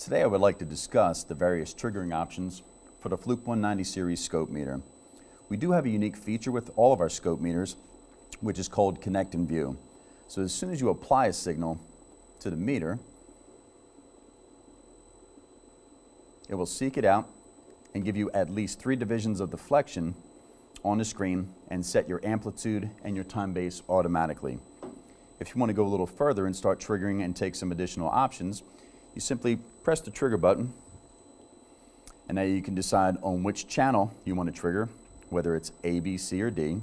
Today I would like to discuss the various triggering options for the Fluke 190 series scope meter. We do have a unique feature with all of our scope meters, which is called Connect and View. So as soon as you apply a signal to the meter, it will seek it out and give you at least 3 divisions of deflection on the screen and set your amplitude and your time base automatically. If you want to go a little further and start triggering and take some additional options, you simply press the trigger button, and now you can decide on which channel you want to trigger, whether it's A, B, C, or D.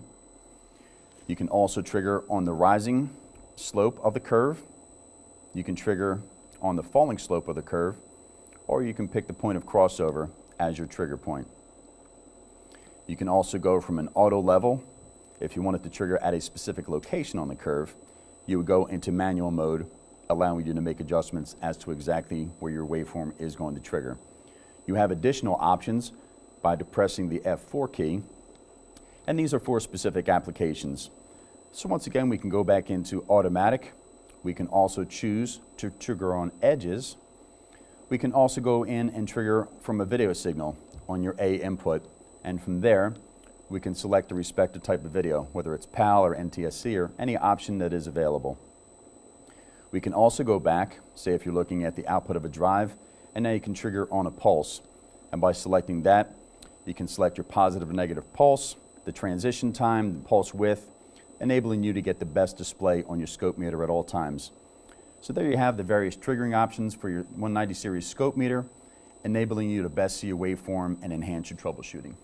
You can also trigger on the rising slope of the curve. You can trigger on the falling slope of the curve, or you can pick the point of crossover as your trigger point. You can also go from an auto level. If you wanted to trigger at a specific location on the curve, you would go into manual mode, allowing you to make adjustments as to exactly where your waveform is going to trigger. You have additional options by depressing the F4 key, and these are for specific applications. So once again, we can go back into automatic. We can also choose to trigger on edges. We can also go in and trigger from a video signal on your A input, and from there we can select the respective type of video, whether it's PAL or NTSC or any option that is available. We can also go back, say if you're looking at the output of a drive, and now you can trigger on a pulse. And by selecting that, you can select your positive or negative pulse, the transition time, the pulse width, enabling you to get the best display on your scope meter at all times. So there you have the various triggering options for your 190 series scope meter, enabling you to best see your waveform and enhance your troubleshooting.